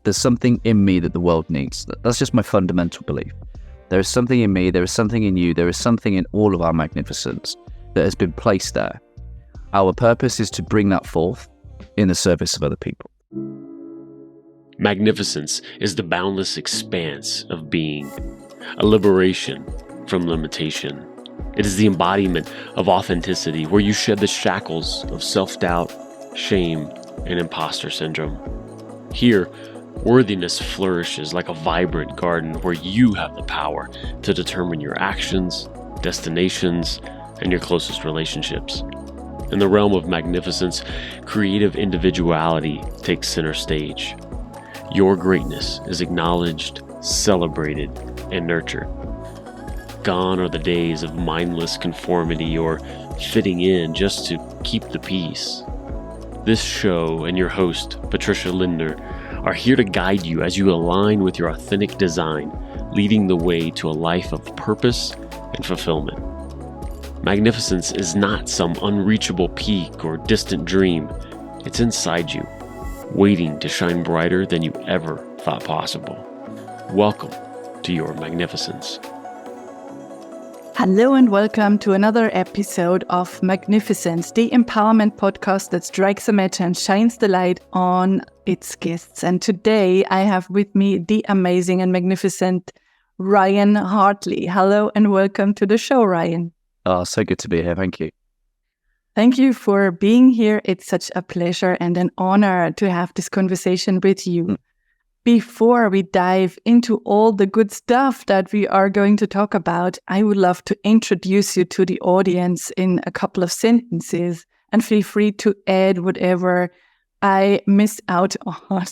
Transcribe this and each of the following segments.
there's something in me that the world needs. That's just my fundamental belief. There is something in me, there is something in you, there is something in all of our magnificence that has been placed there. Our purpose is to bring that forth in the service of other people. Magnificence is the boundless expanse of being, a liberation from limitation. It is the embodiment of authenticity, where you shed the shackles of self-doubt, shame, and imposter syndrome. Here, worthiness flourishes like a vibrant garden where you have the power to determine your actions, destinations, and your closest relationships. In the realm of magnificence, creative individuality takes center stage. Your greatness is acknowledged, celebrated, and nurtured. Gone are the days of mindless conformity or fitting in just to keep the peace. This show and your host, Patricia Lindner, are here to guide you as you align with your authentic design, leading the way to a life of purpose and fulfillment. Magnificence is not some unreachable peak or distant dream. It's inside you, waiting to shine brighter than you ever thought possible. Welcome to your magnificence. Hello and welcome to another episode of Magnificence, the empowerment podcast that strikes a match and shines the light on its guests. And today I have with me the amazing and magnificent Ryan Hartley. Hello and welcome to the show, Ryan. Oh, so good to be here. Thank you. Thank you for being here. It's such a pleasure and an honor to have this conversation with you. Before we dive into all the good stuff that we are going to talk about, I would love to introduce you to the audience in a couple of sentences, and feel free to add whatever I missed out on.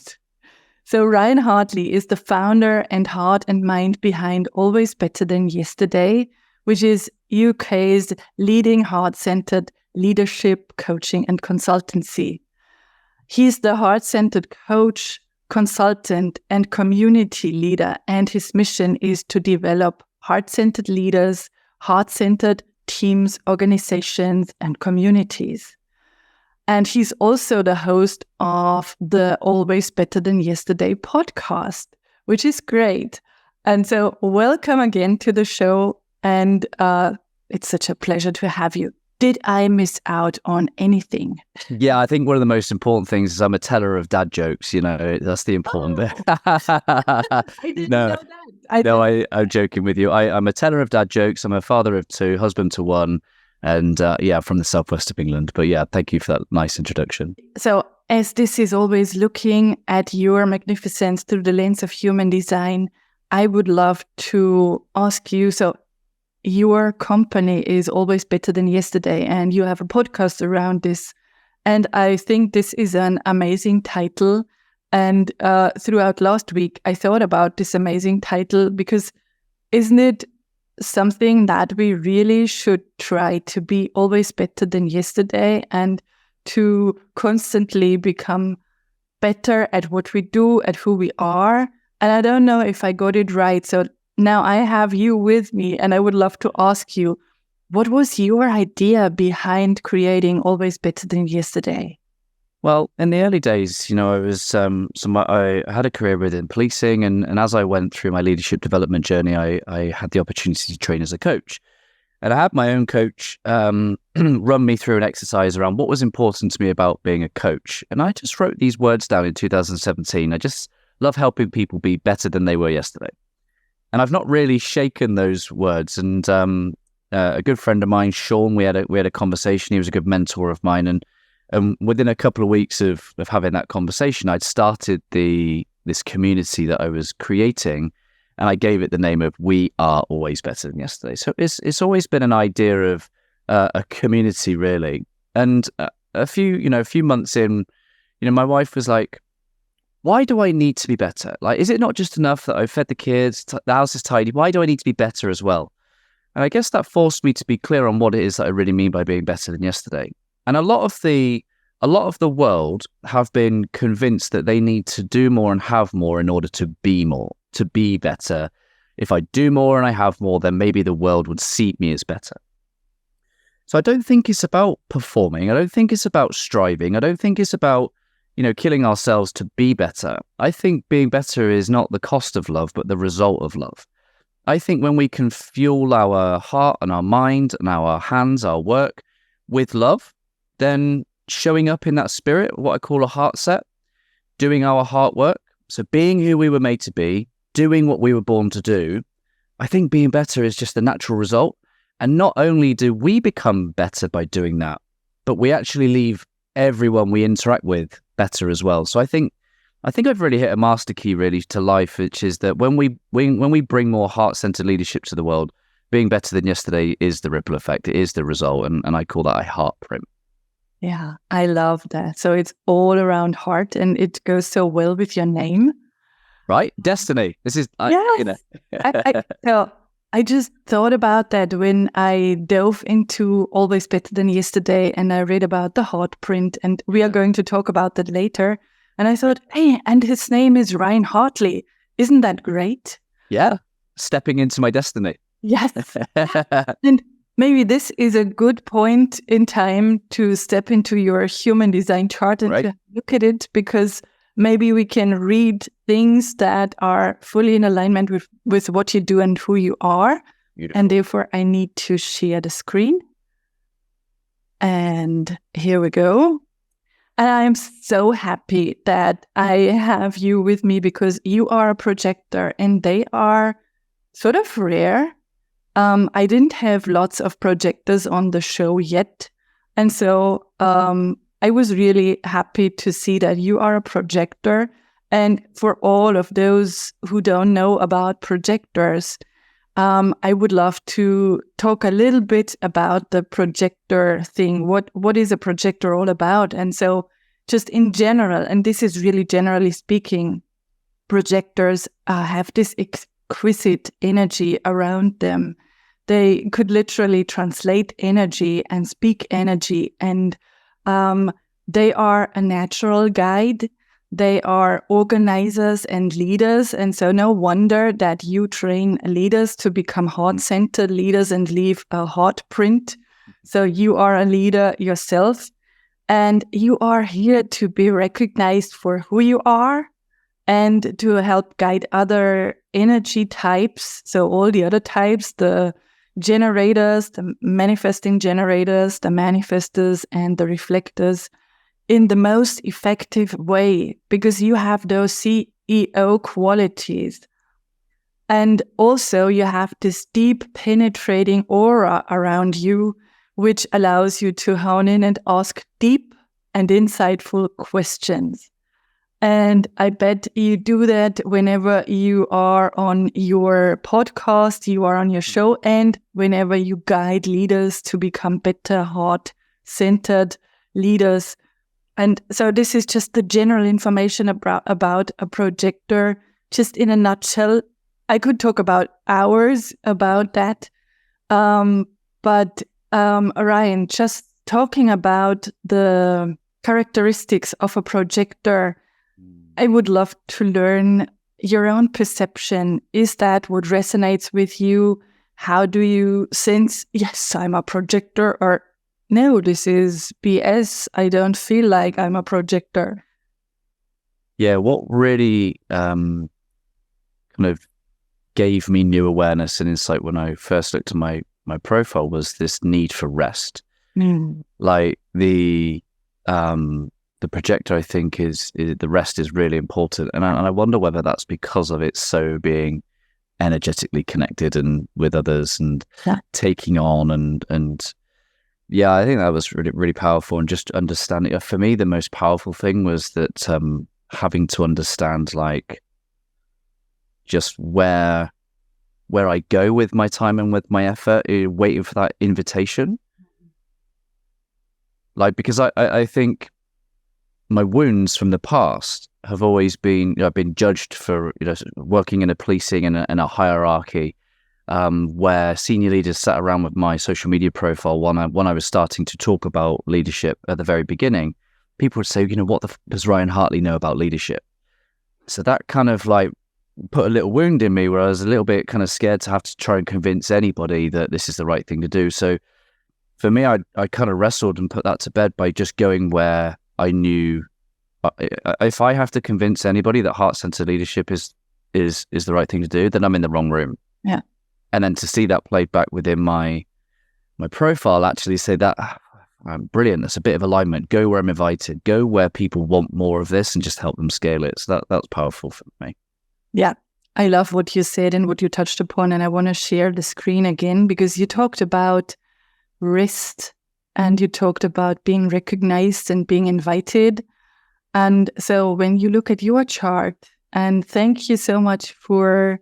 So Ryan Hartley is the founder and heart and mind behind Always Better Than Yesterday, which is UK's leading heart-centered leadership, coaching and consultancy. He's the heart-centered coach, consultant and community leader, and his mission is to develop heart-centered leaders, heart-centered teams, organizations, and communities. And he's also the host of the Always Better Than Yesterday podcast, which is great. And so welcome again to the show, and it's such a pleasure to have you. Did I miss out on anything? Yeah, I think one of the most important things is I'm a teller of dad jokes. You know, that's the important bit. I didn't know that. I'm joking with you. I'm a teller of dad jokes. I'm a father of two, husband to one, and from the southwest of England. But yeah, thank you for that nice introduction. So as this is always looking at your magnificence through the lens of human design, I would love to ask you, so your company is Always Better Than Yesterday, and you have a podcast around this. And I think this is an amazing title. And throughout last week, I thought about this amazing title because isn't it something that we really should try to be always better than yesterday and to constantly become better at what we do, at who we are? And I don't know if I got it right. So now I have you with me, and I would love to ask you, what was your idea behind creating Always Better Than Yesterday? Well, in the early days, you know, I was I had a career within policing, and as I went through my leadership development journey, I had the opportunity to train as a coach. And I had my own coach run me through an exercise around what was important to me about being a coach. And I just wrote these words down in 2017. I just love helping people be better than they were yesterday. And I've not really shaken those words. And a good friend of mine, Sean, we had a conversation. He was a good mentor of mine. And within a couple of weeks of having that conversation, I'd started this community that I was creating, and I gave it the name of We Are Always Better Than Yesterday. So it's always been an idea of a community, really. And a few months in, my wife was like, why do I need to be better? Like, is it not just enough that I've fed the kids, the house is tidy? Why do I need to be better as well? And I guess that forced me to be clear on what it is that I really mean by being better than yesterday. And a lot of the world have been convinced that they need to do more and have more in order to be more, to be better. If I do more and I have more, then maybe the world would see me as better. So I don't think it's about performing. I don't think it's about striving. I don't think it's about killing ourselves to be better. I think being better is not the cost of love, but the result of love. I think when we can fuel our heart and our mind and our hands, our work with love, then showing up in that spirit, what I call a heart set, doing our heart work. So being who we were made to be, doing what we were born to do, I think being better is just the natural result. And not only do we become better by doing that, but we actually leave everyone we interact with better as well. So I think I've really hit a master key really to life, which is that when we bring more heart-centered leadership to the world, being better than yesterday is the ripple effect. It is the result. And I call that a heart print. Yeah, I love that. So it's all around heart, and it goes so well with your name. Right? Destiny. This is, Yes. So I just thought about that when I dove into Always Better Than Yesterday, and I read about the heart print, and we are going to talk about that later. And I thought, hey, and his name is Ryan Hartley. Isn't that great? Yeah. Stepping into my destiny. Yes. And maybe this is a good point in time to step into your human design chart and to look at it, because maybe we can read things that are fully in alignment with what you do and who you are. Beautiful. And therefore, I need to share the screen. And here we go. And I'm so happy that I have you with me, because you are a projector and they are sort of rare. I didn't have lots of projectors on the show yet. And so I was really happy to see that you are a projector. And for all of those who don't know about projectors, I would love to talk a little bit about the projector thing. What is a projector all about? And so just in general, and this is really generally speaking, projectors have this exquisite energy around them. They could literally translate energy and speak energy, and they are a natural guide. They are organizers and leaders, and so no wonder that you train leaders to become heart-centered leaders and leave a heart print. So you are a leader yourself, and you are here to be recognized for who you are and to help guide other energy types. So all the other types, the generators, the manifesting generators, the manifestors, and the reflectors, in the most effective way, because you have those CEO qualities. And also you have this deep penetrating aura around you, which allows you to hone in and ask deep and insightful questions. And I bet you do that whenever you are on your podcast, you are on your show, and whenever you guide leaders to become better heart-centered leaders. And so this is just the general information about a projector, just in a nutshell. I could talk about hours about that. But Ryan, just talking about the characteristics of a projector, I would love to learn your own perception. Is that what resonates with you? How do you sense, yes, I'm a projector, or no, this is BS. I don't feel like I'm a projector. Yeah, what really kind of gave me new awareness and insight when I first looked at my profile was this need for rest. Like the projector, I think, is the rest is really important, and I wonder whether that's because of it so being energetically connected and with others and taking on and yeah, I think that was really, really powerful. And just understanding, for me, the most powerful thing was that having to understand like just where I go with my time and with my effort, waiting for that invitation. Like, because I think my wounds from the past have always been, I've been judged for, working in a policing and a hierarchy, where senior leaders sat around with my social media profile when I was starting to talk about leadership at the very beginning. People would say, what does Ryan Hartley know about leadership? So that kind of like put a little wound in me where I was a little bit kind of scared to have to try and convince anybody that this is the right thing to do. So for me, I kind of wrestled and put that to bed by just going where I knew if I have to convince anybody that heart-centered leadership is the right thing to do, then I'm in the wrong room. Yeah. And then to see that played back within my profile, actually say that brilliant. That's a bit of alignment. Go where I'm invited. Go where people want more of this, and just help them scale it. So that's powerful for me. Yeah. I love what you said and what you touched upon. And I want to share the screen again, because you talked about rest and you talked about being recognized and being invited. And so when you look at your chart, and thank you so much for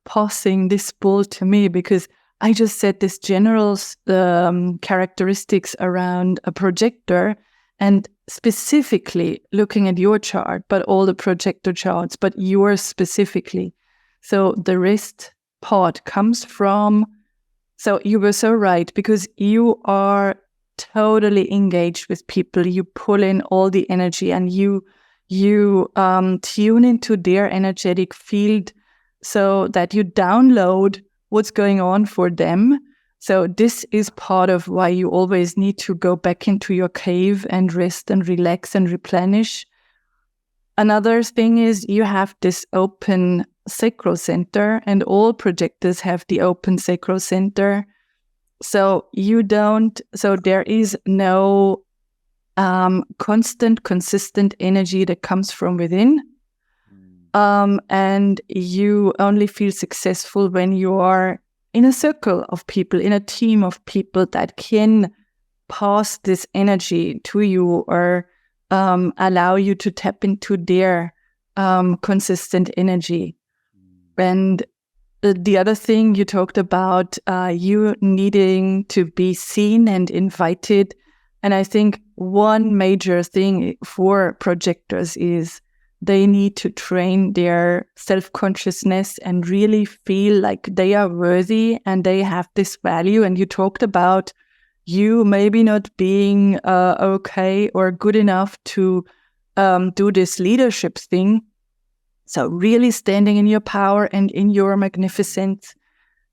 passing this ball to me, because I just said this general characteristics around a projector, and specifically looking at your chart, but all the projector charts, but yours specifically. So the rest part comes from, so you were so right, because you are totally engaged with people. You pull in all the energy, and you tune into their energetic field so that you download what's going on for them. So this is part of why you always need to go back into your cave and rest and relax and replenish. Another thing is you have this open sacral center, and all projectors have the open sacral center. So there is no consistent energy that comes from within. And you only feel successful when you are in a circle of people, in a team of people that can pass this energy to you, or allow you to tap into their consistent energy. And the other thing you talked about, you needing to be seen and invited. And I think one major thing for projectors is they need to train their self-consciousness and really feel like they are worthy and they have this value. And you talked about you maybe not being okay or good enough to do this leadership thing. So really standing in your power and in your magnificence.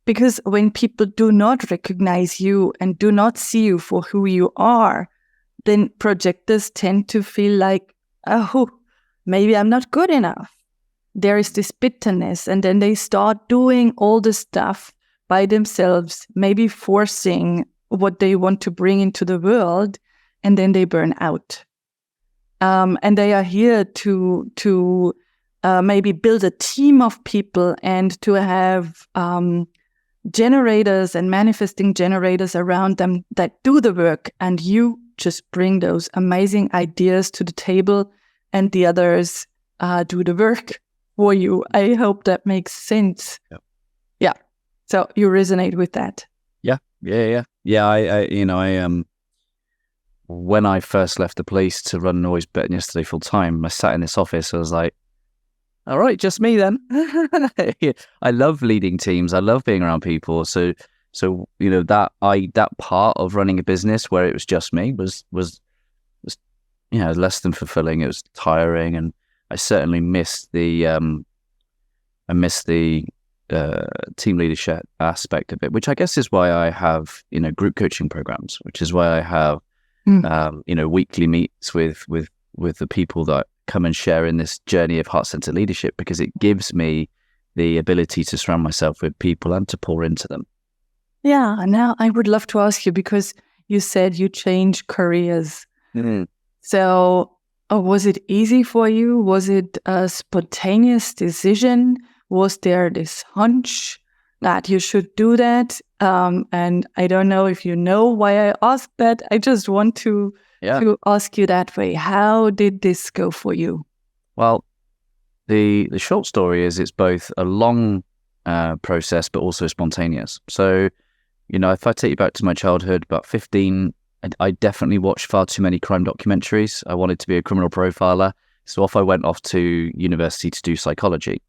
Because when people do not recognize you and do not see you for who you are, then projectors tend to feel like, oh, maybe I'm not good enough. There is this bitterness, and then they start doing all the stuff by themselves, maybe forcing what they want to bring into the world, and then they burn out. And they are here to maybe build a team of people and to have generators and manifesting generators around them that do the work, and you just bring those amazing ideas to the table, and the others do the work for you. I hope that makes sense. Yep. Yeah. So you resonate with that. Yeah. I when I first left the police to run Always Betting Yesterday full time, I sat in this office. I was like, all right, just me then. I love leading teams. I love being around people. So that part of running a business where it was just me was less than fulfilling. It was tiring, and I certainly missed the team leadership aspect of it, which I guess is why I have group coaching programs, which is why I have weekly meets with the people that come and share in this journey of heart-centered leadership, because it gives me the ability to surround myself with people and to pour into them. Yeah. Now I would love to ask you, because you said you changed careers. Mm-hmm. So was it easy for you? Was it a spontaneous decision? Was there this hunch that you should do that? And I don't know if you know why I asked that. I just want to ask you that way. How did this go for you? Well, the short story is it's both a long process, but also spontaneous. So, if I take you back to my childhood, about 15, I definitely watched far too many crime documentaries. I wanted to be a criminal profiler. So off I went off to university to do psychology.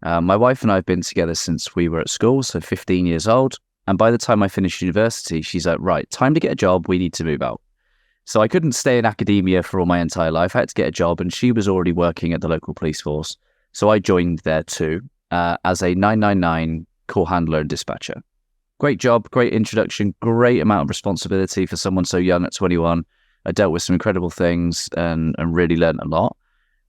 My wife and I have been together since we were at school, so 15 years old. And by the time I finished university, she's like, right, time to get a job. We need to move out. So I couldn't stay in academia for all my entire life. I had to get a job, and she was already working at the local police force. So I joined there too, as a 999 call handler and dispatcher. Great job, great introduction, great amount of responsibility for someone so young at 21. I dealt with some incredible things and really learned a lot,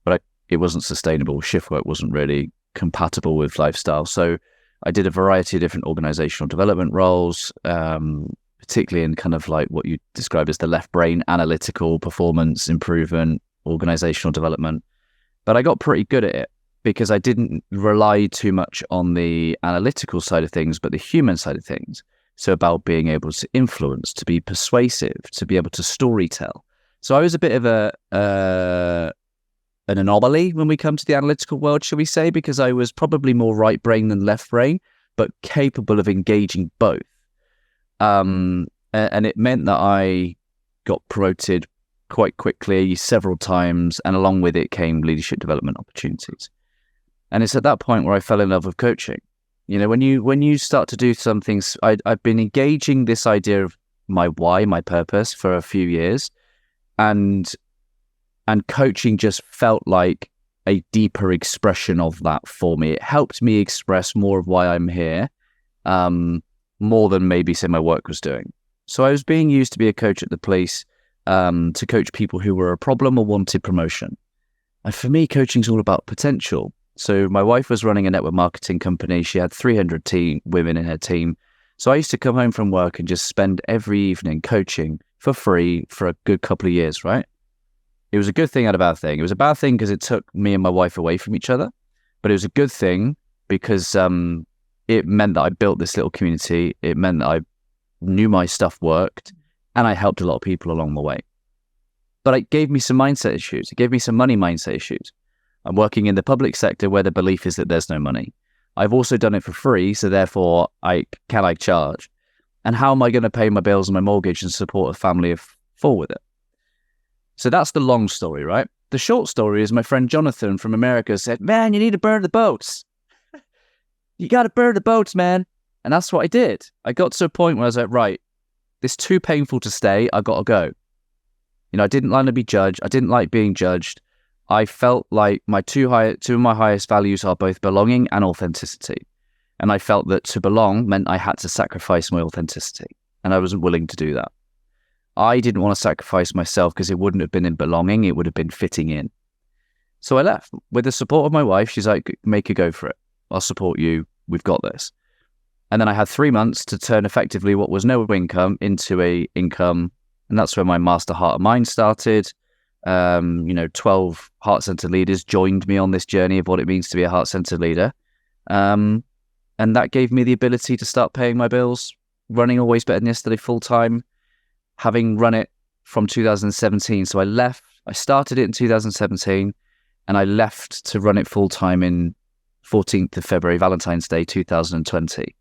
but it wasn't sustainable. Shift work wasn't really compatible with lifestyle. So I did a variety of different organizational development roles, particularly in kind of like what you describe as the left brain, analytical, performance improvement, organizational development. But I got pretty good at it because I didn't rely too much on the analytical side of things, but the human side of things. So about being able to influence, to be persuasive, to be able to storytell. So I was a bit of an anomaly when we come to the analytical world, shall we say, because I was probably more right brain than left brain, but capable of engaging both. And it meant that I got promoted quite quickly, several times, and along with it came leadership development opportunities. And it's at that point where I fell in love with coaching. You know, when you start to do some things, I've been engaging this idea of my why, my purpose for a few years, and coaching just felt like a deeper expression of that for me. It helped me express more of why I'm here, more than maybe say my work was doing. So I was being used to be a coach at the police, to coach people who were a problem or wanted promotion. And for me, coaching is all about potential. So my wife was running a network marketing company. She had 300 women in her team. So I used to come home from work and just spend every evening coaching for free for a good couple of years, right? It was a good thing and a bad thing. It was a bad thing because it took me and my wife away from each other, but it was a good thing because it meant that I built this little community. It meant that I knew my stuff worked and I helped a lot of people along the way. But it gave me some mindset issues. It gave me some money mindset issues. I'm working in the public sector where the belief is that there's no money. I've also done it for free, so therefore can I charge? And how am I going to pay my bills and my mortgage and support a family of 4 with it? So that's the long story, right? The short story is my friend Jonathan from America said, man, you need to burn the boats. You got to burn the boats, man. And that's what I did. I got to a point where I was like, right, this is too painful to stay. I got to go. You know, I didn't like to be judged. I didn't like being judged. I felt like my two of my highest values are both belonging and authenticity. And I felt that to belong meant I had to sacrifice my authenticity. And I wasn't willing to do that. I didn't want to sacrifice myself because it wouldn't have been in belonging. It would have been fitting in. So I left with the support of my wife. She's like, make a go for it. I'll support you. We've got this. And then I had 3 months to turn effectively what was no income into a income. And that's where my Master Heart and Mind started. 12 heart-centered leaders joined me on this journey of what it means to be a heart-centered leader. And that gave me the ability to start paying my bills, running Always Better Than Yesterday full-time, having run it from 2017. So I started it in 2017, and I left to run it full-time in 14th of February, Valentine's Day, 2020.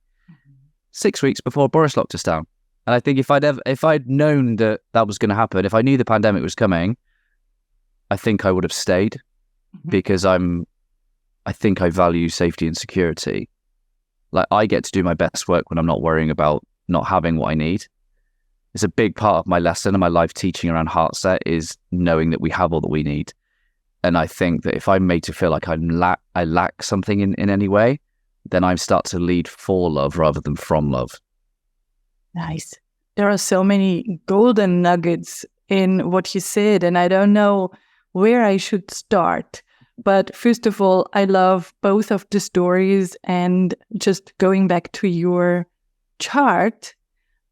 6 weeks before Boris locked us down. And I think if I'd known that was going to happen, if I knew the pandemic was coming, I think I would have stayed because I think I value safety and security. Like, I get to do my best work when I'm not worrying about not having what I need. It's a big part of my lesson and my life teaching around HeartSet is knowing that we have all that we need. And I think that if I'm made to feel like I lack something in any way, then I start to lead for love rather than from love. Nice. There are so many golden nuggets in what you said, and I don't know where I should start. But first of all, I love both of the stories, and just going back to your chart,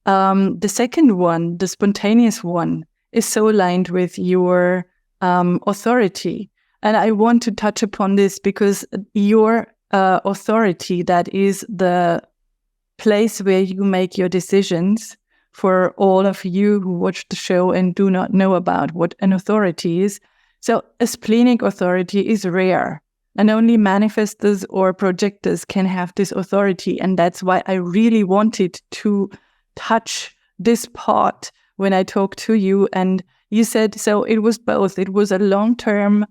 the second one, the spontaneous one, is so aligned with your authority. And I want to touch upon this because your authority, that is the place where you make your decisions. For all of you who watch the show and do not know about what an authority is, so a splenic authority is rare, and only manifestors or projectors can have this authority. And that's why I really wanted to touch this part when I talked to you. And you said, so it was both. It was a long-term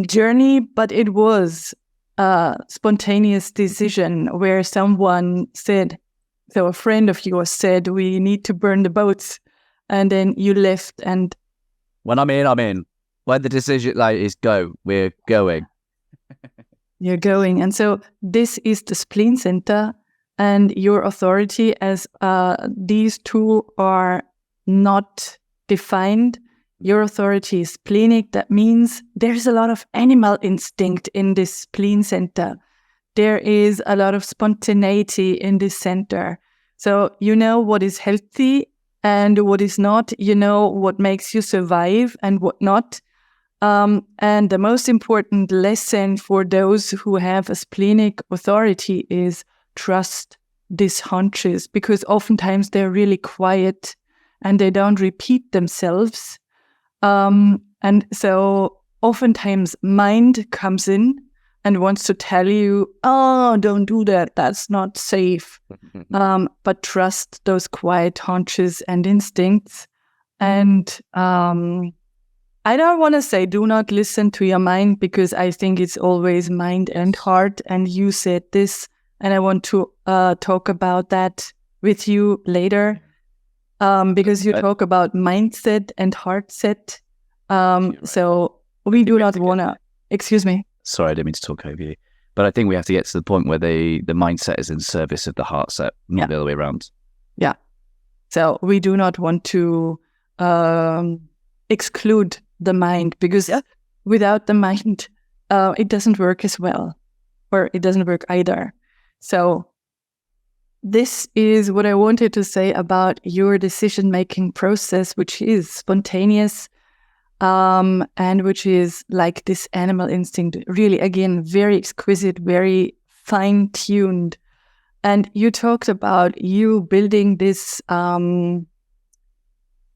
journey, but it was a spontaneous decision where someone said, so a friend of yours said, we need to burn the boats. And then you left. And when I'm in. When the decision is go, we're going. You're going. And so this is the spleen center and your authority, as these two are not defined. Your authority is splenic. That means there's a lot of animal instinct in this spleen center. There is a lot of spontaneity in this center. So you know what is healthy and what is not. You know what makes you survive and what not. And the most important lesson for those who have a splenic authority is trust these hunches, because oftentimes they're really quiet and they don't repeat themselves. And so oftentimes mind comes in and wants to tell you, oh, don't do that. That's not safe. But trust those quiet hunches and instincts. And I don't want to say do not listen to your mind, because I think it's always mind and heart. And you said this, and I want to talk about that with you later, because you talk about mindset and heart set. So we do not want to, excuse me. Sorry, I didn't mean to talk over you. But I think we have to get to the point where the mindset is in service of the heart set, not the other way around. Yeah. So we do not want to exclude the mind, because without the mind, it doesn't work as well, or it doesn't work either. So this is what I wanted to say about your decision-making process, which is spontaneous, and which is like this animal instinct, really, again, very exquisite, very fine-tuned. And you talked about you building this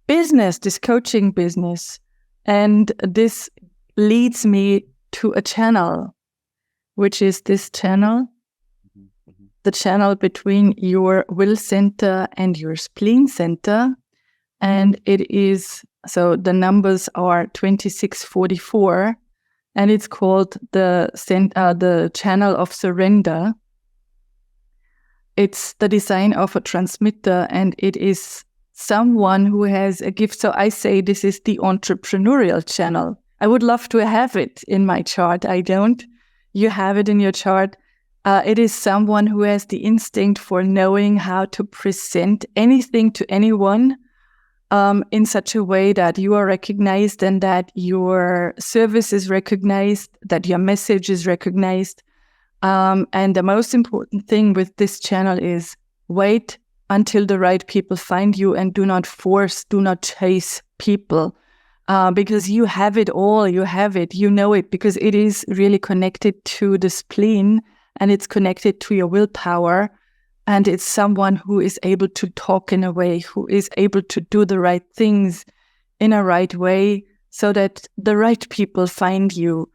business, this coaching business. And this leads me to a channel, which is this channel, the channel between your will center and your spleen center. And it is, so the numbers are 2644, and it's called the channel of surrender. It's the design of a transmitter, and it is someone who has a gift. So I say this is the entrepreneurial channel. I would love to have it in my chart. I don't. You have it in your chart. It is someone who has the instinct for knowing how to present anything to anyone in such a way that you are recognized and that your service is recognized, that your message is recognized. And the most important thing with this channel is wait until the right people find you, and do not force, do not chase people, because you have it all, you have it, you know it, because it is really connected to the spleen, and it's connected to your willpower, and it's someone who is able to talk in a way, who is able to do the right things in a right way, so that the right people find you.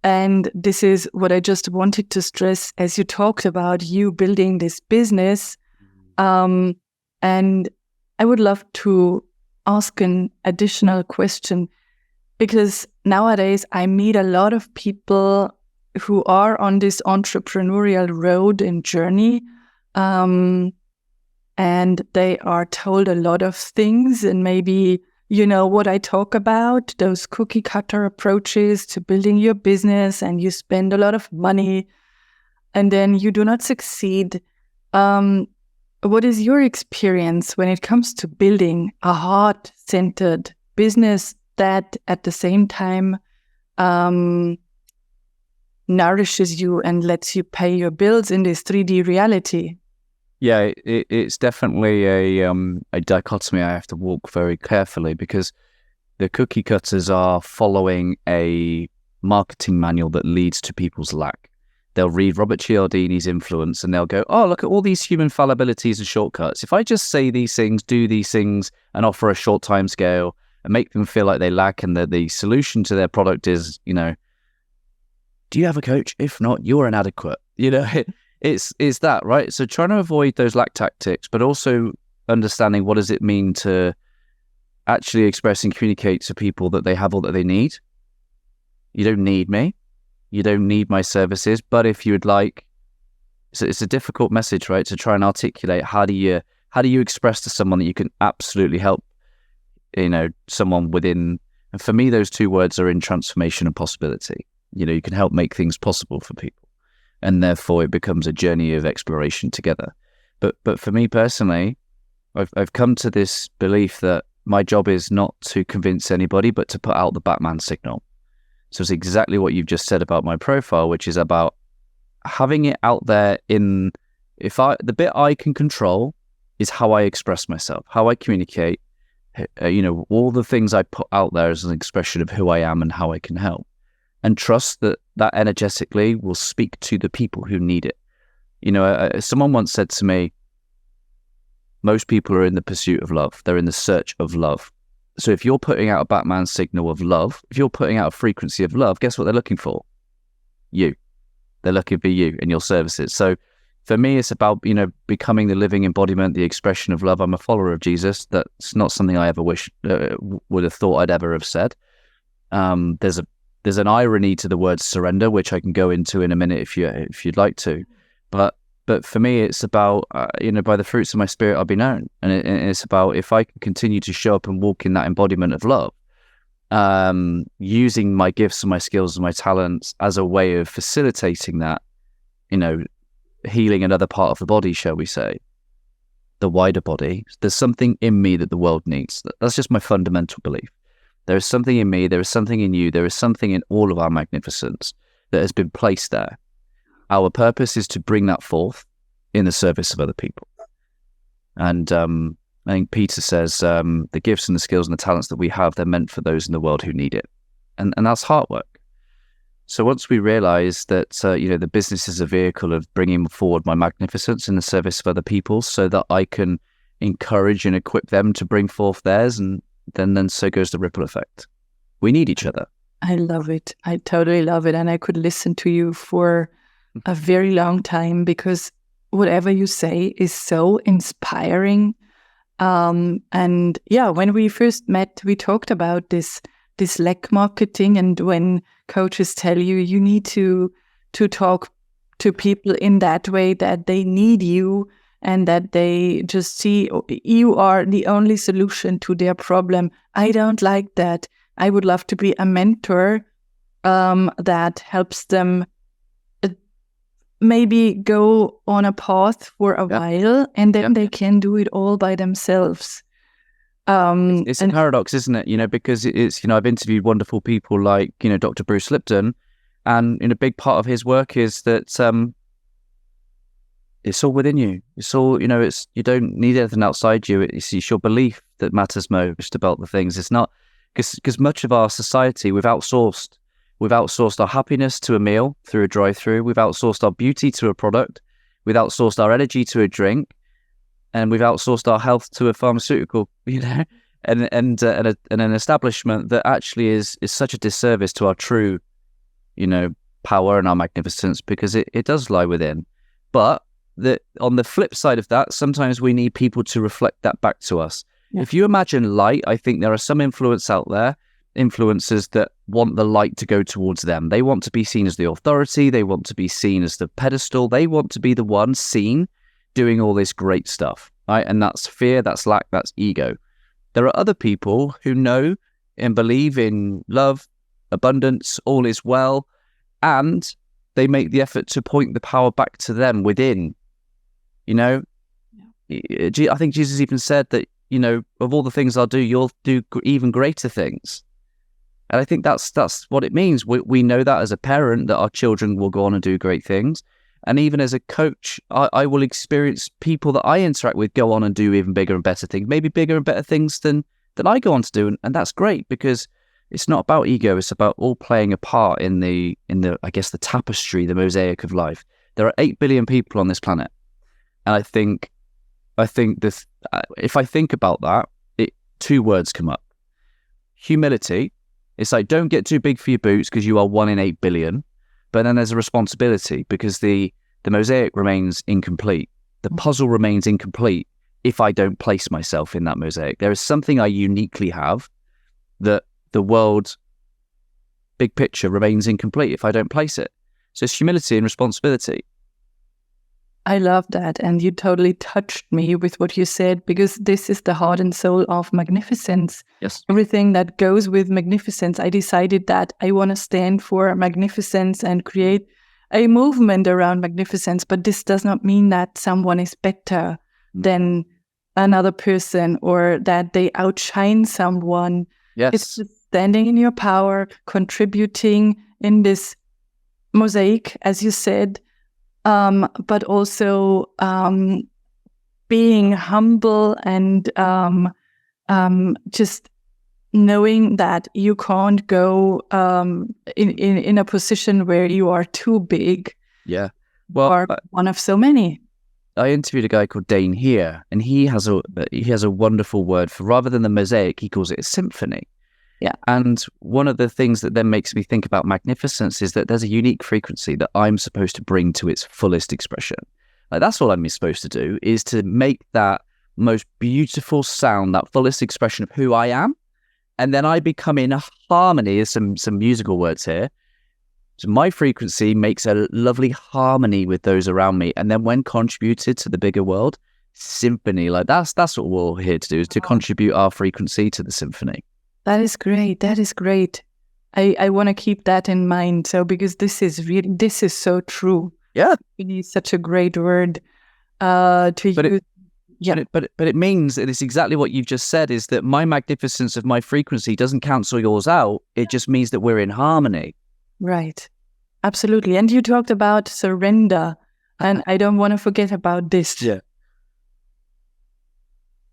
And this is what I just wanted to stress as you talked about you building this business. And I would love to ask an additional question, because nowadays I meet a lot of people who are on this entrepreneurial road and journey, and they are told a lot of things, and maybe you know what I talk about, those cookie cutter approaches to building your business, and you spend a lot of money and then you do not succeed. What is your experience when it comes to building a heart-centered business that at the same time nourishes you and lets you pay your bills in this 3D reality? Yeah, it's definitely a dichotomy I have to walk very carefully, because the cookie cutters are following a marketing manual that leads to people's lack. They'll read Robert Cialdini's Influence and they'll go, oh, look at all these human fallibilities and shortcuts. If I just say these things, do these things, and offer a short time scale and make them feel like they lack, and that the solution to their product is, you know, do you have a coach? If not, you're inadequate. You know, it's that, right? So trying to avoid those lack tactics, but also understanding what does it mean to actually express and communicate to people that they have all that they need. You don't need me. You don't need my services, but if you would like, so it's a difficult message, right? To try and articulate how do you express to someone that you can absolutely help, you know, someone within. And for me, those two words are in transformation and possibility. You know, you can help make things possible for people, and therefore it becomes a journey of exploration together. But for me personally, I've come to this belief that my job is not to convince anybody, but to put out the Batman signal. So it's exactly what you've just said about my profile, which is about having it out there the bit I can control is how I express myself, how I communicate, all the things I put out there as an expression of who I am and how I can help, and trust that energetically will speak to the people who need it. Someone once said to me, most people are in the pursuit of love. They're in the search of love. So if you're putting out a Batman signal of love, if you're putting out a frequency of love, guess what they're looking for? You. They're looking for you and your services. So for me, it's about, becoming the living embodiment, the expression of love. I'm a follower of Jesus. That's not something I ever would have thought I'd ever have said. There's an irony to the word surrender, which I can go into in a minute if you'd like to. But for me, it's about, by the fruits of my spirit, I'll be known. And it's about, if I can continue to show up and walk in that embodiment of love, using my gifts and my skills and my talents as a way of facilitating that, healing another part of the body, shall we say, the wider body. There's something in me that the world needs. That's just my fundamental belief. There is something in me, there is something in you, there is something in all of our magnificence that has been placed there. Our purpose is to bring that forth in the service of other people. And I think Peter says the gifts and the skills and the talents that we have, they're meant for those in the world who need it. And that's heart work. So once we realize that, the business is a vehicle of bringing forward my magnificence in the service of other people so that I can encourage and equip them to bring forth theirs, and then so goes the ripple effect. We need each other. I love it. I totally love it. And I could listen to you for a very long time, because whatever you say is so inspiring. And yeah, when we first met, we talked about this lack marketing, and when coaches tell you need to talk to people in that way, that they need you and that they just see you are the only solution to their problem. I don't like that. I would love to be a mentor that helps them maybe go on a path for a while, and then they can do it all by themselves. It's a paradox, isn't it? Because it's, I've interviewed wonderful people like, Dr. Bruce Lipton, and a big part of his work is that it's all within you. It's all, it's, you don't need anything outside you. It's your belief that matters most about the things. It's not, because much of our society, we've outsourced our happiness to a meal through a drive-through. We've outsourced our beauty to a product. We've outsourced our energy to a drink, and we've outsourced our health to a pharmaceutical, and an establishment that actually is such a disservice to our true, power and our magnificence, because it does lie within. But on the flip side of that, sometimes we need people to reflect that back to us. Yeah. If you imagine light, I think there are some influencers that want the light to go towards them. They want to be seen as the authority. They want to be seen as the pedestal. They want to be the one seen doing all this great stuff, right? And that's fear, that's lack, that's ego. There are other people who know and believe in love, abundance, all is well, and they make the effort to point the power back to them within. I think Jesus even said that, of all the things I'll do, you'll do even greater things. And I think that's what it means. We know that as a parent, that our children will go on and do great things. And even as a coach, I will experience people that I interact with go on and do even bigger and better things, maybe bigger and better things than I go on to do. And that's great, because it's not about ego. It's about all playing a part in the I guess, the tapestry, the mosaic of life. There are 8 billion people on this planet. And I think this, if I think about that, two words come up. Humility. It's like, don't get too big for your boots, because you are 1 in 8 billion. But then there's a responsibility, because the mosaic remains incomplete. The puzzle remains incomplete if I don't place myself in that mosaic. There is something I uniquely have that the world, big picture, remains incomplete if I don't place it. So it's humility and responsibility. I love that. And you totally touched me with what you said, because this is the heart and soul of magnificence. Yes. Everything that goes with magnificence. I decided that I want to stand for magnificence and create a movement around magnificence. But this does not mean that someone is better than another person or that they outshine someone. Yes. It's just standing in your power, contributing in this mosaic, as you said, but also being humble and just knowing that you can't go in a position where you are too big. Yeah. Well, or one of so many. I interviewed a guy called Dane here, and he has a wonderful word for, rather than the mosaic, he calls it a symphony. Yeah. And one of the things that then makes me think about magnificence is that there's a unique frequency that I'm supposed to bring to its fullest expression. Like, that's all I'm supposed to do, is to make that most beautiful sound, that fullest expression of who I am. And then I become in harmony. There's some musical words here. So my frequency makes a lovely harmony with those around me. And then when contributed to the bigger world, symphony, like that's what we're all here to do, is to contribute our frequency to the symphony. That is great. That is great. I want to keep that in mind. So, because this is so true. Yeah. Really such a great word to use. Yeah. But it means that it's exactly what you've just said, is that my magnificence of my frequency doesn't cancel yours out. It just means that we're in harmony. Right. Absolutely. And you talked about surrender, and I don't want to forget about this. Yeah.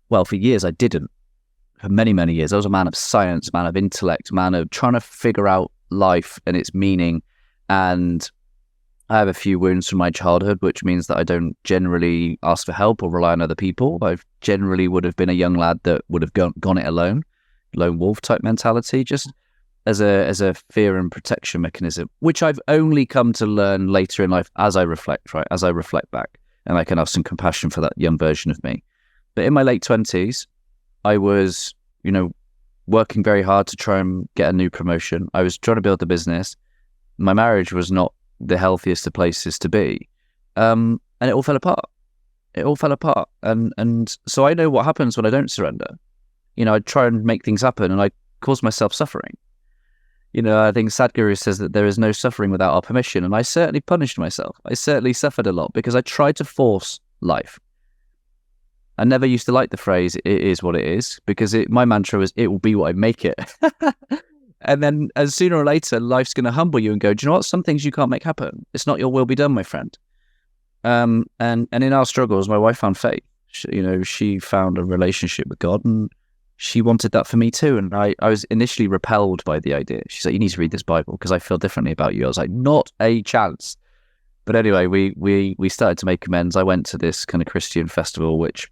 Well, for years I didn't. For many, many years, I was a man of science, man of intellect, man of trying to figure out life and its meaning. And I have a few wounds from my childhood, which means that I don't generally ask for help or rely on other people. I generally would have been a young lad that would have gone it alone, lone wolf type mentality, just as a fear and protection mechanism, which I've only come to learn later in life as I reflect, right? As I reflect back, and I can have some compassion for that young version of me. But in my late 20s, I was, working very hard to try and get a new promotion. I was trying to build a business. My marriage was not the healthiest of places to be. And it all fell apart. And so I know what happens when I don't surrender. I try and make things happen, and I cause myself suffering. I think Sadhguru says that there is no suffering without our permission. And I certainly punished myself. I certainly suffered a lot because I tried to force life. I never used to like the phrase, it is what it is, because my mantra was, it will be what I make it. And then as sooner or later, life's going to humble you and go, do you know what? Some things you can't make happen. It's not your will be done, my friend. And in our struggles, my wife found faith. She found a relationship with God, and she wanted that for me too. And I was initially repelled by the idea. She's like, you need to read this Bible because I feel differently about you. I was like, not a chance. But anyway, we started to make amends. I went to this kind of Christian festival, which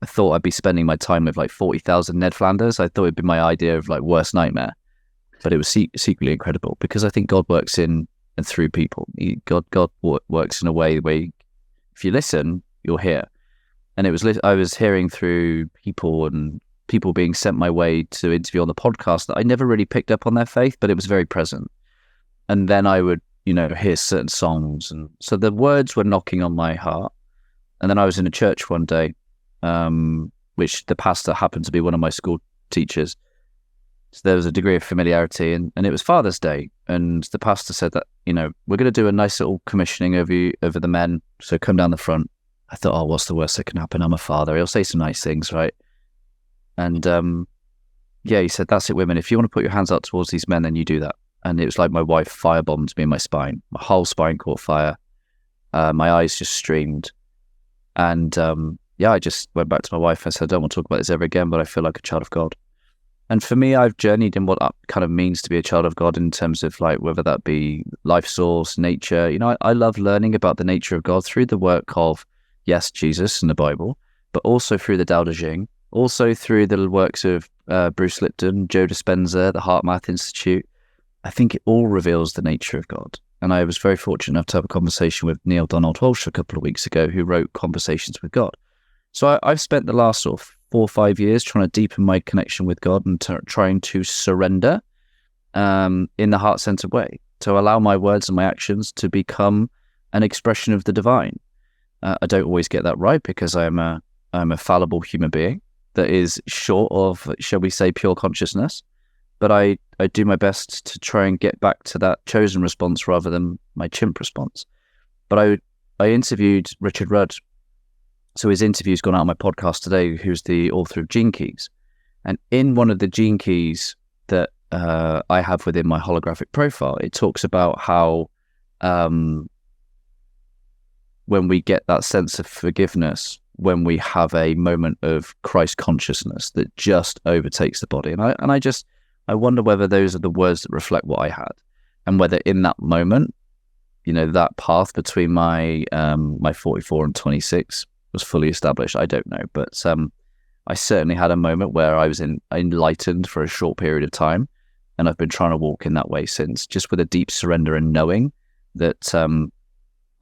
I thought I'd be spending my time with like 40,000 Ned Flanders. I thought it'd be my idea of like worst nightmare. But it was secretly incredible, because I think God works in and through people. God works in a way where if you listen, you'll hear. And I was hearing through people and people being sent my way to interview on the podcast that I never really picked up on their faith, but it was very present. And then I would, hear certain songs. And so the words were knocking on my heart. And then I was in a church one day, which the pastor happened to be one of my school teachers. So there was a degree of familiarity, and it was Father's Day. And the pastor said that, we're going to do a nice little commissioning over the men. So come down the front. I thought, oh, what's the worst that can happen? I'm a father. He'll say some nice things, right? And he said, that's it, women. If you want to put your hands out towards these men, then you do that. And it was like my wife firebombed me in my spine. My whole spine caught fire. My eyes just streamed. And I just went back to my wife and said, I don't want to talk about this ever again, but I feel like a child of God. And for me, I've journeyed in what that kind of means to be a child of God, in terms of like whether that be life source, nature. I love learning about the nature of God through the work of, yes, Jesus and the Bible, but also through the Tao Te Ching, also through the works of Bruce Lipton, Joe Dispenza, the Heart Math Institute. I think it all reveals the nature of God. And I was very fortunate enough to have a conversation with Neil Donald Walsh a couple of weeks ago, who wrote Conversations with God. So I've spent the last sort of 4 or 5 years trying to deepen my connection with God and trying to surrender in the heart-centered way, to allow my words and my actions to become an expression of the divine. I don't always get that right, because I'm a fallible human being that is short of, shall we say, pure consciousness. But I do my best to try and get back to that chosen response rather than my chimp response. But I interviewed Richard Rudd so his interview's gone out on my podcast today, who's the author of Gene Keys. And in one of the Gene Keys that I have within my holographic profile, it talks about how when we get that sense of forgiveness, when we have a moment of Christ consciousness that just overtakes the body. And I wonder whether those are the words that reflect what I had, and whether in that moment, that path between my 44 and 26 was fully established. I don't know, but I certainly had a moment where I was enlightened for a short period of time, and I've been trying to walk in that way since, just with a deep surrender and knowing that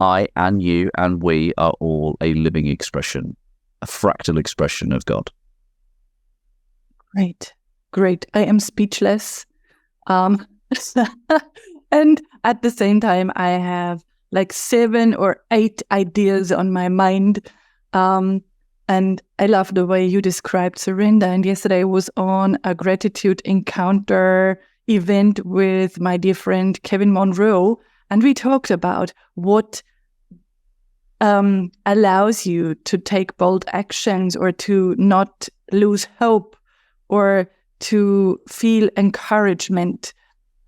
I and you and we are all a living expression, a fractal expression of God. Great. I am speechless. And at the same time, I have like 7 or 8 ideas on my mind. And I love the way you described surrender. And yesterday I was on a gratitude encounter event with my dear friend Kevin Monroe. And we talked about what allows you to take bold actions, or to not lose hope, or to feel encouragement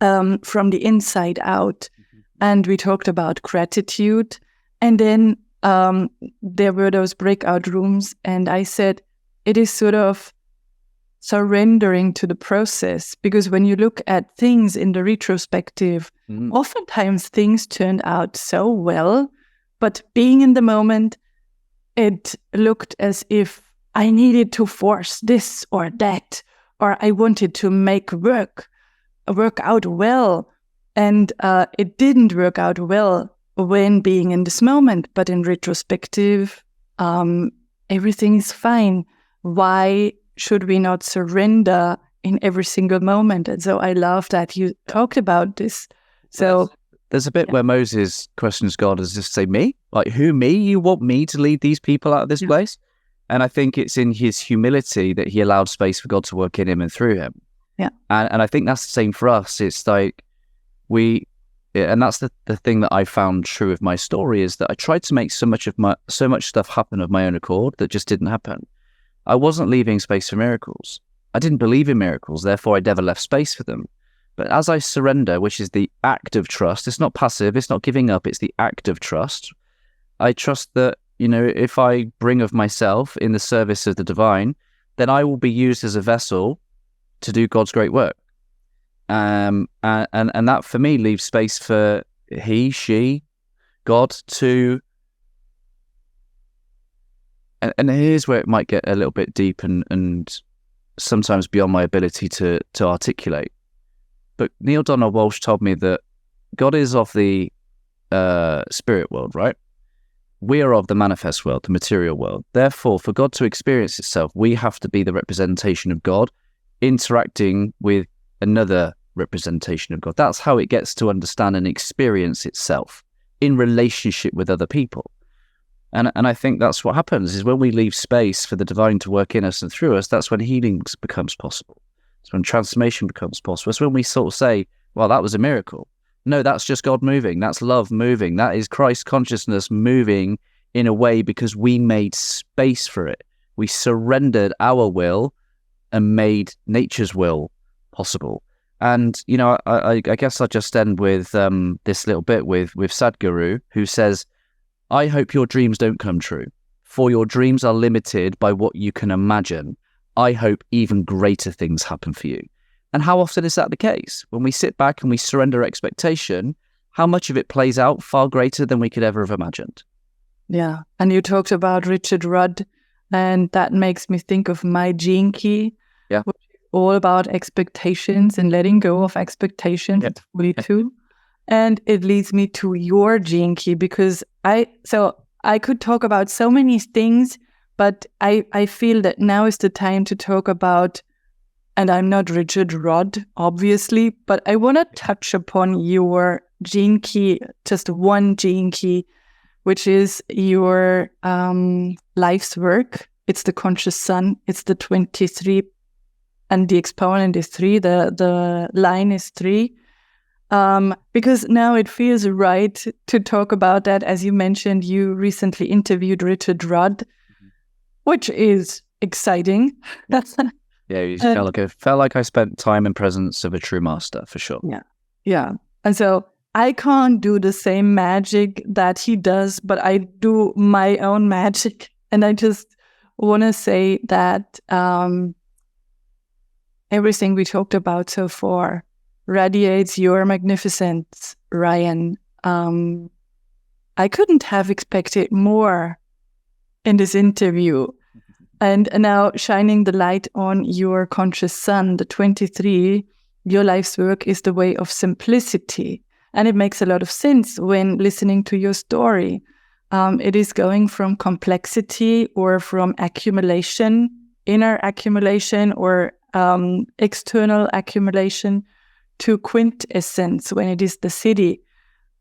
from the inside out. Mm-hmm. And we talked about gratitude. And then there were those breakout rooms. And I said, it is sort of surrendering to the process, because when you look at things in the retrospective, oftentimes things turned out so well, but being in the moment, it looked as if I needed to force this or that, or I wanted to make work out well. And it didn't work out well when being in this moment, but in retrospective, everything is fine. Why should we not surrender in every single moment? And so I love that you talked about this. So there's a bit where Moses questions God as just say, me? Like, who, me? You want me to lead these people out of this place? And I think it's in his humility that he allowed space for God to work in him and through him. Yeah. And I think that's the same for us. It's like and that's the thing that I found true of my story, is that I tried to make so much stuff happen of my own accord that just didn't happen. I wasn't leaving space for miracles. I didn't believe in miracles, therefore I never left space for them. But as I surrender, which is the act of trust, it's not passive, it's not giving up, it's the act of trust. I trust that, if I bring of myself in the service of the divine, then I will be used as a vessel to do God's great work. And that for me leaves space for he, she, God to... And here's where it might get a little bit deep and sometimes beyond my ability to articulate. But Neil Donald Walsh told me that God is of the spirit world, right? We are of the manifest world, the material world. Therefore, for God to experience itself, we have to be the representation of God interacting with another representation of God. That's how it gets to understand and experience itself in relationship with other people. And I think that's what happens, is when we leave space for the divine to work in us and through us, that's when healing becomes possible. It's when transformation becomes possible. It's when we sort of say, well, that was a miracle. No, that's just God moving. That's love moving. That is Christ consciousness moving in a way because we made space for it. We surrendered our will and made nature's will possible. And, I guess I'll just end with this little bit with Sadhguru, who says, I hope your dreams don't come true, for your dreams are limited by what you can imagine. I hope even greater things happen for you. And how often is that the case? When we sit back and we surrender expectation, how much of it plays out far greater than we could ever have imagined? Yeah. And you talked about Richard Rudd, and that makes me think of my gene key, which is all about expectations and letting go of expectations. It's 42. And it leads me to your gene key, because I could talk about so many things, but I feel that now is the time to talk about, and I'm not Richard Rudd, obviously, but I want to touch upon your gene key, just one gene key, which is your life's work. It's the conscious sun. It's the 23, and the exponent is 3. The line is 3. Because now it feels right to talk about that. As you mentioned, you recently interviewed Richard Rudd. which is exciting. Yeah, you felt like I spent time in presence of a true master, for sure. Yeah. And so I can't do the same magic that he does, but I do my own magic. And I just want to say that everything we talked about so far radiates your magnificence, Ryan. I couldn't have expected more in this interview. And now shining the light on your conscious sun, the 23, your life's work is the way of simplicity. And it makes a lot of sense when listening to your story. It is going from complexity or from accumulation, inner accumulation or external accumulation, to quintessence when it is the city.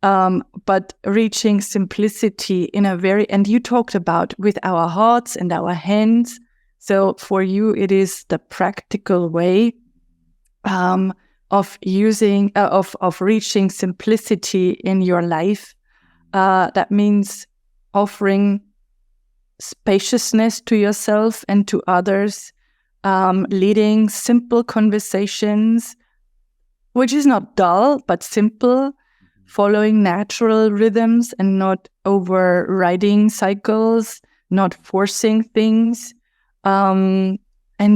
But reaching simplicity in a very, and you talked about with our hearts and our hands. So for you, it is the practical way of using, of reaching simplicity in your life. That means offering spaciousness to yourself and to others, leading simple conversations, which is not dull, but simple, following natural rhythms and not overriding cycles, not forcing things, and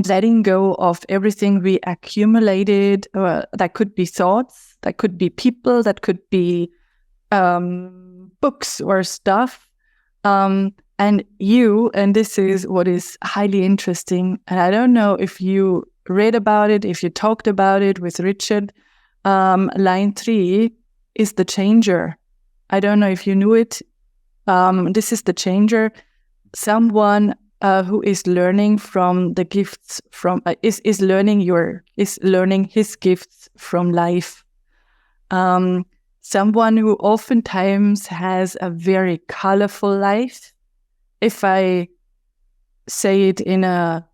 letting go of everything we accumulated. That could be thoughts, that could be people, that could be books or stuff. And this is what is highly interesting. And I don't know if you read about it, if you talked about it with Richard, line 3 is the changer. I don't know if you knew it. This is the changer. Someone who is learning from the gifts from is learning his gifts from life. Someone who oftentimes has a very colorful life. If I say it in a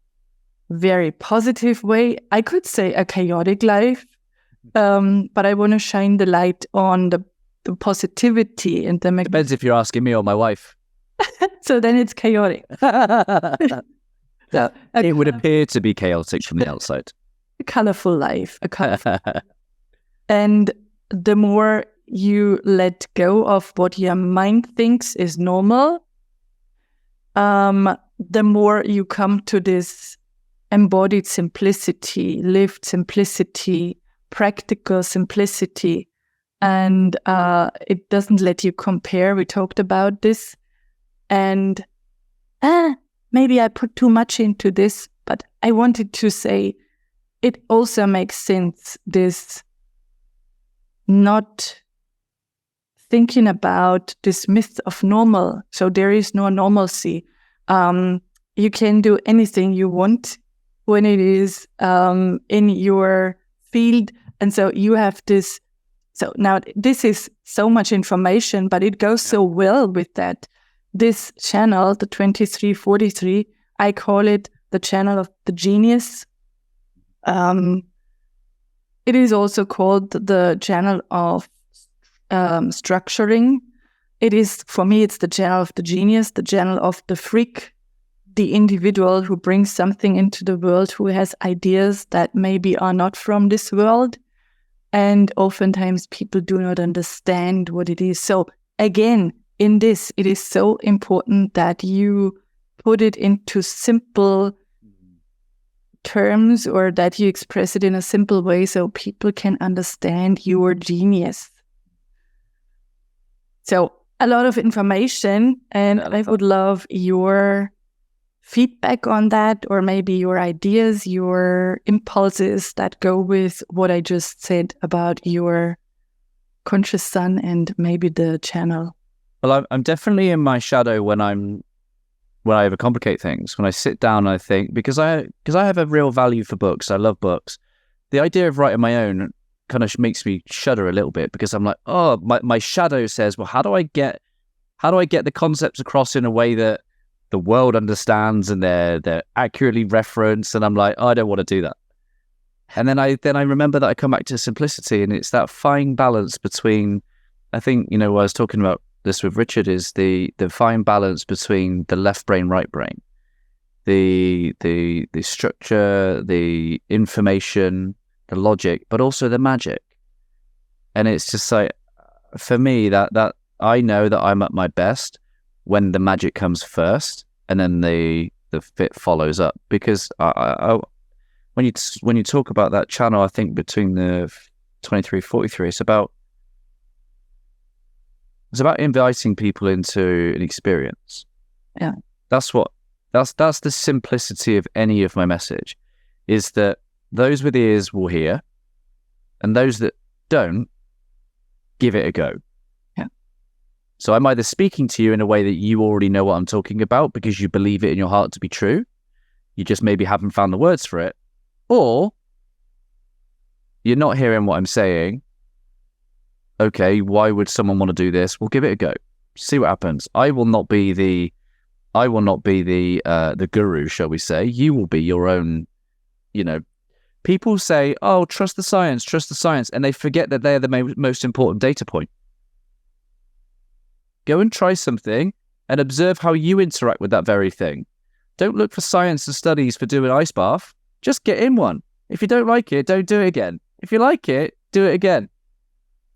very positive way, I could say a chaotic life. But I want to shine the light on the positivity and the... Depends if you're asking me or my wife. So then it's chaotic. So, it would appear to be chaotic from the outside. A colorful life. And the more you let go of what your mind thinks is normal, the more you come to this embodied simplicity, lived simplicity, practical simplicity, and it doesn't let you compare. We talked about this, and maybe I put too much into this, but I wanted to say it also makes sense, this not thinking about this myth of normal. So there is no normalcy. You can do anything you want when it is in your field. And so you have this. So now this is so much information, but it goes so well with that. This channel, the 2343, I call it the channel of the genius. It is also called the channel of structuring. It is, for me, it's the channel of the genius, the channel of the freak, the individual who brings something into the world, who has ideas that maybe are not from this world. And oftentimes people do not understand what it is. So again, in this, it is so important that you put it into simple terms, or that you express it in a simple way so people can understand your genius. So a lot of information, and I would love your feedback on that, or maybe your ideas, your impulses that go with what I just said about your conscious sun and maybe the channel. Well, I'm definitely in my shadow when I overcomplicate things. When I sit down, I think, because I have a real value for books. I love books. The idea of writing my own kind of makes me shudder a little bit, because I'm like, oh, my shadow says, well, how do I get the concepts across in a way that the world understands and they're accurately referenced? And I'm like, oh, I don't want to do that. And then I remember that I come back to simplicity, and it's that fine balance between, I think, I was talking about this with Richard, is the fine balance between the left brain, right brain. the structure, the information, the logic, but also the magic. And it's just like, for me, that I know that I'm at my best when the magic comes first, and then the fit follows up. Because when you talk about that channel, I think between the 23-43, it's about inviting people into an experience. Yeah, that's the simplicity of any of my message, is that those with ears will hear, and those that don't, give it a go. Yeah. So I'm either speaking to you in a way that you already know what I'm talking about because you believe it in your heart to be true, you just maybe haven't found the words for it, or you're not hearing what I'm saying. Okay, why would someone want to do this? We'll give it a go. See what happens. I will not be the guru, shall we say. You will be your own, people say, oh, trust the science, and they forget that they're the most important data point. Go and try something and observe how you interact with that very thing. Don't look for science and studies for doing ice bath. Just get in one. If you don't like it, don't do it again. If you like it, do it again.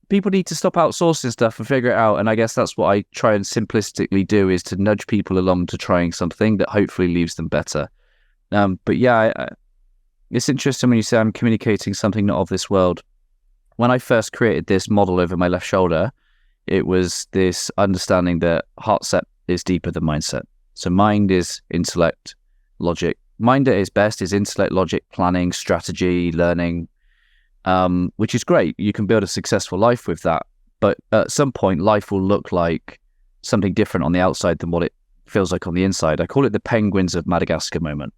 People need to stop outsourcing stuff and figure it out. And I guess that's what I try and simplistically do, is to nudge people along to trying something that hopefully leaves them better. But yeah, it's interesting when you say I'm communicating something not of this world. When I first created this model over my left shoulder, it was this understanding that heart set is deeper than mindset. So mind is intellect, logic. Mind at its best is intellect, logic, planning, strategy, learning, which is great. You can build a successful life with that. But at some point, life will look like something different on the outside than what it feels like on the inside. I call it the penguins of Madagascar moment,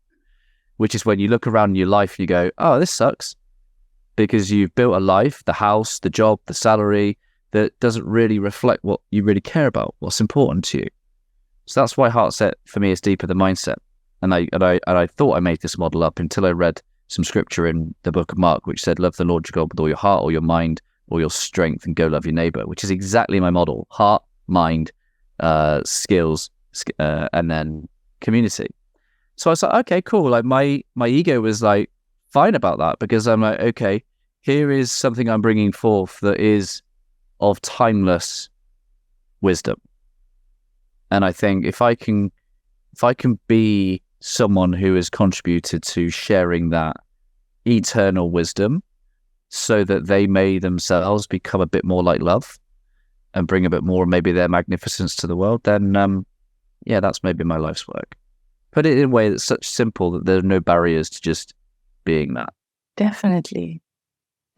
which is when you look around your life and you go, oh, this sucks, because you've built a life, the house, the job, the salary, that doesn't really reflect what you really care about, what's important to you. So that's why heart set for me is deeper than mindset. And I thought I made this model up until I read some scripture in the book of Mark, which said, love the Lord your God with all your heart, or your mind, or your strength, and go love your neighbor, which is exactly my model. Heart, mind, skills, and then community. So I was like, okay, cool. Like my ego was like fine about that, because I'm like, okay, here is something I'm bringing forth that is of timeless wisdom. And I think if I can be someone who has contributed to sharing that eternal wisdom so that they may themselves become a bit more like love and bring a bit more, maybe their magnificence to the world, then yeah, that's maybe my life's work. Put it in a way that's such simple that there are no barriers to just being that. Definitely.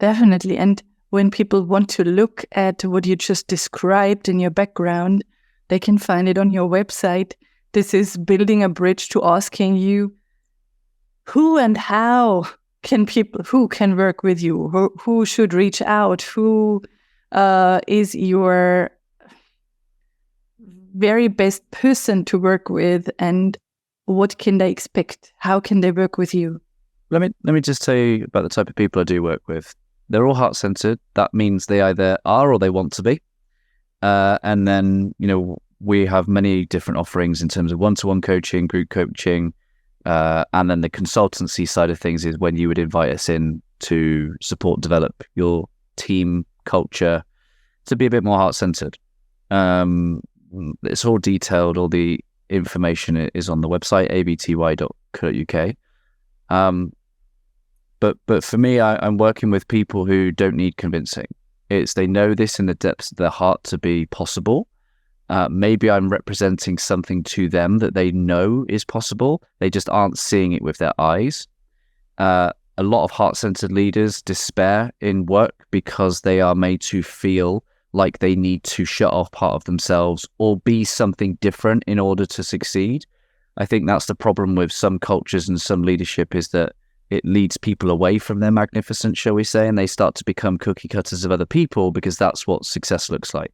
And when people want to look at what you just described in your background, they can find it on your website. This is building a bridge to asking you who and how who can work with you, who should reach out, who is your very best person to work with, and what can they expect? How can they work with you? Let me just tell you about the type of people I do work with. They're all heart-centered. That means they either are or they want to be. And then, we have many different offerings in terms of one-to-one coaching, group coaching, and then the consultancy side of things is when you would invite us in to support, develop your team culture to be a bit more heart-centered. It's all detailed. All the information is on the website, abty.co.uk. But for me, I'm working with people who don't need convincing. They know this in the depths of their heart to be possible. Maybe I'm representing something to them that they know is possible. They just aren't seeing it with their eyes. A lot of heart-centered leaders despair in work because they are made to feel like they need to shut off part of themselves or be something different in order to succeed. I think that's the problem with some cultures and some leadership, is that it leads people away from their magnificence, shall we say, and they start to become cookie cutters of other people because that's what success looks like.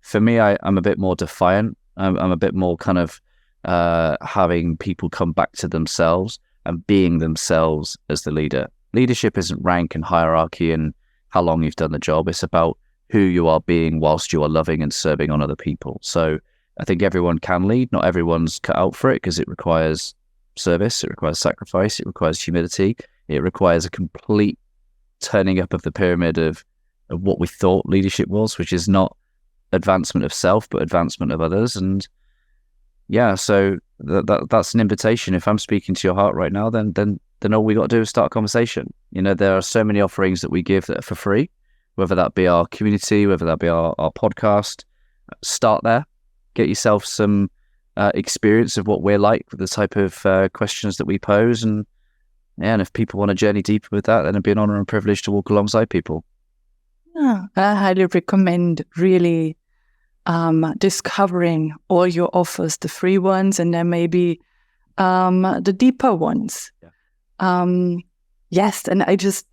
For me, I'm a bit more defiant. I'm a bit more kind of having people come back to themselves and being themselves as the leader. Leadership isn't rank and hierarchy and how long you've done the job. It's about who you are being whilst you are loving and serving on other people. So I think everyone can lead. Not everyone's cut out for it because it requires service, it requires sacrifice, it requires humility, it requires a complete turning up of the pyramid of what we thought leadership was, which is not advancement of self, but advancement of others. And yeah, so that's an invitation. If I'm speaking to your heart right now, then all we got to do is start a conversation. You know, there are so many offerings that we give that are for free, whether that be our community, whether that be our podcast. Start there, get yourself some experience of what we're like, with the type of questions that we pose, and if people want to journey deeper with that, then it'd be an honor and privilege to walk alongside people. Yeah, I highly recommend really discovering all your offers, the free ones, and then maybe the deeper ones. Yeah. Yes, and I just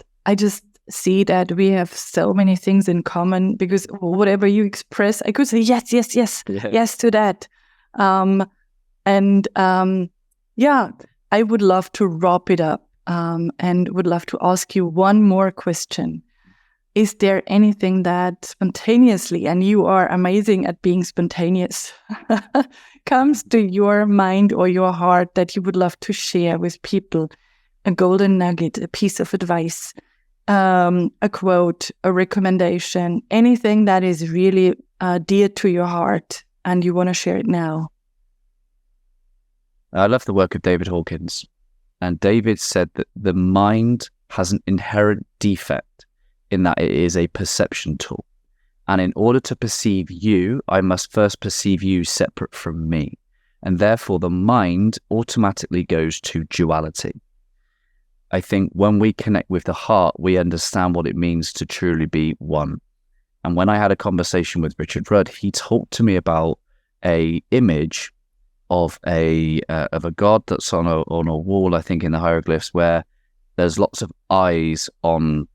see that we have so many things in common, because whatever you express, I could say yes to that. I would love to wrap it up and would love to ask you one more question. Is there anything that spontaneously, and you are amazing at being spontaneous, comes to your mind or your heart that you would love to share with people? A golden nugget, a piece of advice, a quote, a recommendation, anything that is really dear to your heart and you want to share it now? I love the work of David Hawkins. And David said that the mind has an inherent defect in that it is a perception tool. And in order to perceive you, I must first perceive you separate from me. And therefore, the mind automatically goes to duality. I think when we connect with the heart, we understand what it means to truly be one. And when I had a conversation with Richard Rudd, he talked to me about a image of a god that's on a wall, I think in the hieroglyphs, where there's lots of eyes on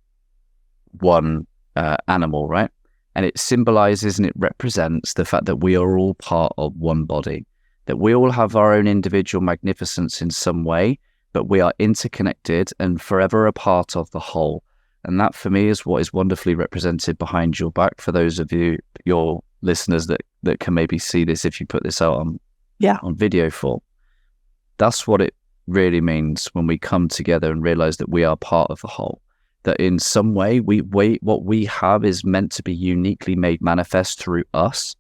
one animal, right? And it symbolizes and it represents the fact that we are all part of one body, that we all have our own individual magnificence in some way, but we are interconnected and forever a part of the whole. And that for me is what is wonderfully represented behind your back. For those of you, your listeners that can maybe see this if you put this out on video form. That's what it really means when we come together and realize that we are part of the whole. That in some way, what we have is meant to be uniquely made manifest through us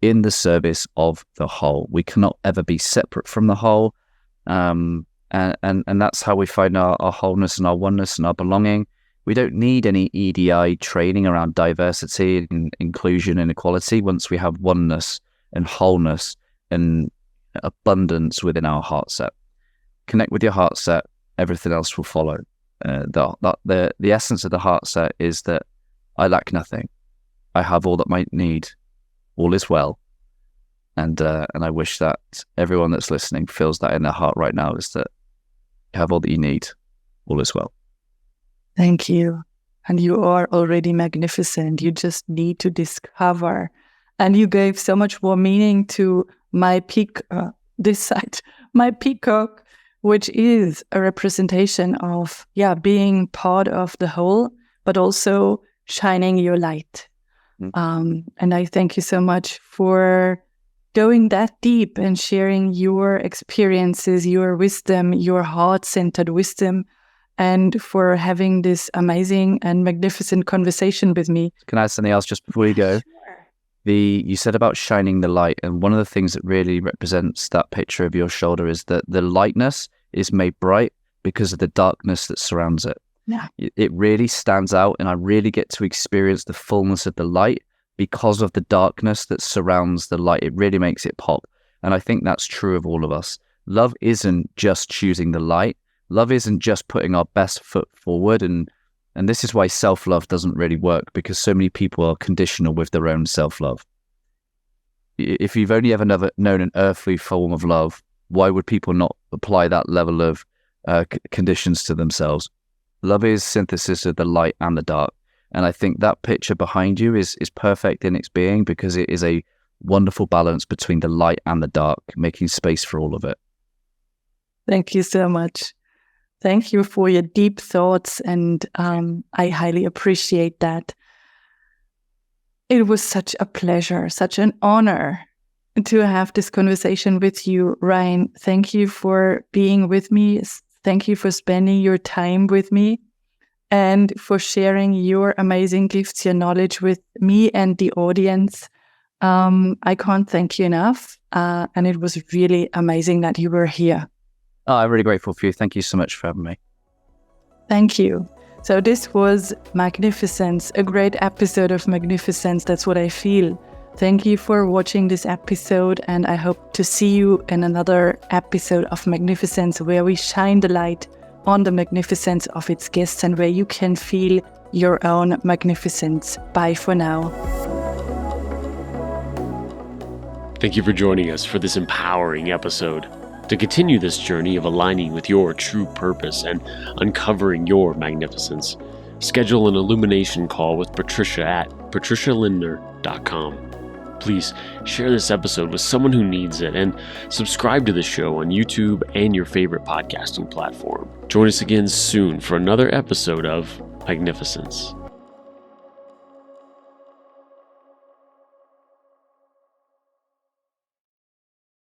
in the service of the whole. We cannot ever be separate from the whole. And that's how we find our wholeness and our oneness and our belonging. We don't need any EDI training around diversity and inclusion and equality once we have oneness and wholeness and abundance within our heart set. Connect with your heart set, everything else will follow. The essence of the heart set is that I lack nothing. I have all that I need. All is well. And I wish that everyone that's listening feels that in their heart right now, is that you have all that you need. All is well. Thank you. And you are already magnificent. You just need to discover. And you gave so much more meaning to my my peacock, which is a representation of, being part of the whole, but also shining your light. And I thank you so much for going that deep and sharing your experiences, your wisdom, your heart-centered wisdom, and for having this amazing and magnificent conversation with me. Can I add something else just before you go? Sure. You said about shining the light, and one of the things that really represents that picture of your shoulder is that the lightness is made bright because of the darkness that surrounds it. Yeah. It really stands out, and I really get to experience the fullness of the light because of the darkness that surrounds the light. It really makes it pop. And I think that's true of all of us. Love isn't just choosing the light. Love isn't just putting our best foot forward. And this is why self-love doesn't really work, because so many people are conditional with their own self-love. If you've only ever known an earthly form of love, why would people not apply that level of conditions to themselves? Love is synthesis of the light and the dark. And I think that picture behind you is perfect in its being, because it is a wonderful balance between the light and the dark, making space for all of it. Thank you so much. Thank you for your deep thoughts, and I highly appreciate that. It was such a pleasure, such an honor to have this conversation with you, Ryan. Thank you for being with me. Thank you for spending your time with me and for sharing your amazing gifts, your knowledge with me and the audience. I can't thank you enough. And it was really amazing that you were here. Oh, I'm really grateful for you. Thank you so much for having me. Thank you. So this was Magnificence, a great episode of Magnificence. That's what I feel. Thank you for watching this episode, and I hope to see you in another episode of Magnificence where we shine the light on the magnificence of its guests and where you can feel your own magnificence. Bye for now. Thank you for joining us for this empowering episode. To continue this journey of aligning with your true purpose and uncovering your magnificence, schedule an illumination call with Patricia at patricialindner.com. Please share this episode with someone who needs it and subscribe to the show on YouTube and your favorite podcasting platform. Join us again soon for another episode of Magnificence.